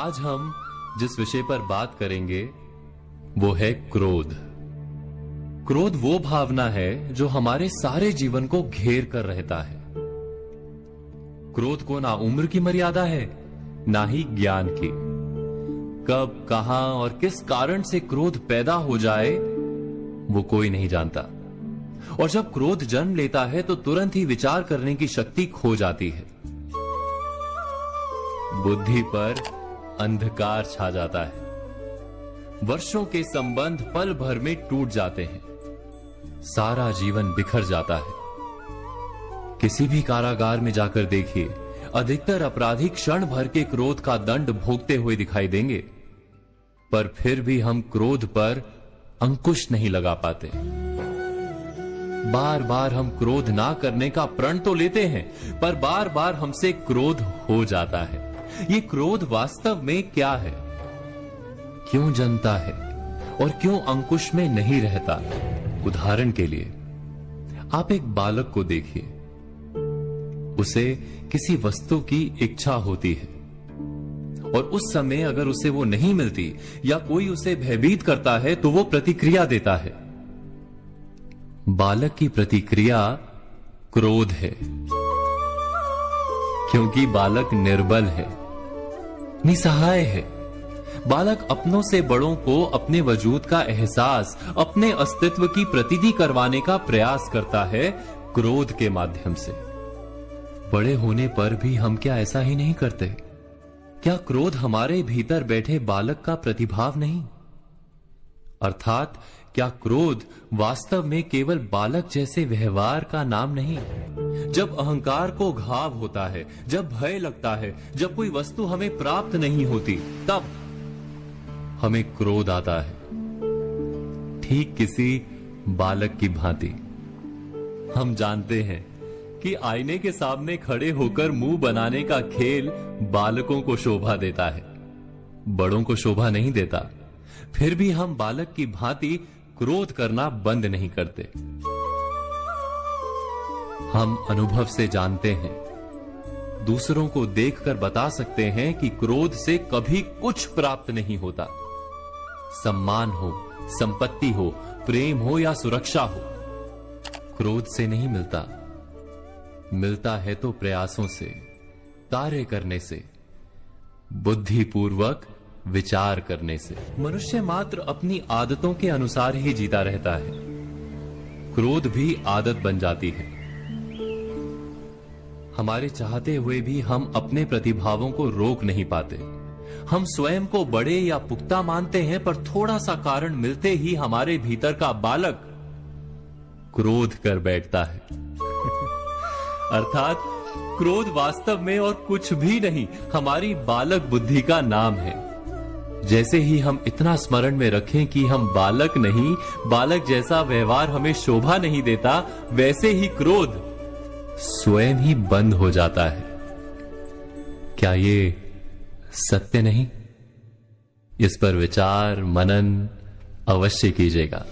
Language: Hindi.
आज हम जिस विषय पर बात करेंगे वो है क्रोध। क्रोध वो भावना है जो हमारे सारे जीवन को घेर कर रहता है। क्रोध को ना उम्र की मर्यादा है, ना ही ज्ञान की। कब, कहां और किस कारण से क्रोध पैदा हो जाए वो कोई नहीं जानता। और जब क्रोध जन्म लेता है तो तुरंत ही विचार करने की शक्ति खो जाती है। बुद्धि पर अंधकार छा जाता है। वर्षों के संबंध पल भर में टूट जाते हैं। सारा जीवन बिखर जाता है। किसी भी कारागार में जाकर देखिए, अधिकतर अपराधी क्षण भर के क्रोध का दंड भोगते हुए दिखाई देंगे, पर फिर भी हम क्रोध पर अंकुश नहीं लगा पाते। बार बार हम क्रोध ना करने का प्रण तो लेते हैं, पर बार बार हमसे क्रोध हो जाता है। ये क्रोध वास्तव में क्या है, क्यों जन्मता है और क्यों अंकुश में नहीं रहता? उदाहरण के लिए आप एक बालक को देखिए। उसे किसी वस्तु की इच्छा होती है और उस समय अगर उसे वो नहीं मिलती या कोई उसे भयभीत करता है तो वो प्रतिक्रिया देता है। बालक की प्रतिक्रिया क्रोध है, क्योंकि बालक निर्बल है, निसहाय है। बालक अपनों से बड़ों को अपने वजूद का एहसास, अपने अस्तित्व की प्रतीति करवाने का प्रयास करता है क्रोध के माध्यम से। बड़े होने पर भी हम क्या ऐसा ही नहीं करते? क्या क्रोध हमारे भीतर बैठे बालक का प्रतिभाव नहीं? अर्थात क्या क्रोध वास्तव में केवल बालक जैसे व्यवहार का नाम नहीं? जब अहंकार को घाव होता है, जब भय लगता है, जब कोई वस्तु हमें प्राप्त नहीं होती, तब हमें क्रोध आता है, ठीक किसी बालक की भांति। हम जानते हैं कि आईने के सामने खड़े होकर मुंह बनाने का खेल बालकों को शोभा देता है, बड़ों को शोभा नहीं देता। फिर भी हम बालक की भांति क्रोध करना बंद नहीं करते। हम अनुभव से जानते हैं, दूसरों को देखकर बता सकते हैं कि क्रोध से कभी कुछ प्राप्त नहीं होता। सम्मान हो, संपत्ति हो, प्रेम हो या सुरक्षा हो, क्रोध से नहीं मिलता। मिलता है तो प्रयासों से, कार्य करने से, बुद्धिपूर्वक विचार करने से। मनुष्य मात्र अपनी आदतों के अनुसार ही जीता रहता है। क्रोध भी आदत बन जाती है। हमारे चाहते हुए भी हम अपने प्रतिभावों को रोक नहीं पाते। हम स्वयं को बड़े या पुख्ता मानते हैं, पर थोड़ा सा कारण मिलते ही हमारे भीतर का बालक क्रोध कर बैठता है। अर्थात क्रोध वास्तव में और कुछ भी नहीं, हमारी बालक बुद्धि का नाम है। जैसे ही हम इतना स्मरण में रखें कि हम बालक नहीं, बालक जैसा व्यवहार हमें शोभा नहीं देता, वैसे ही क्रोध स्वयं ही बंद हो जाता है। क्या ये सत्य नहीं? इस पर विचार मनन अवश्य कीजिएगा।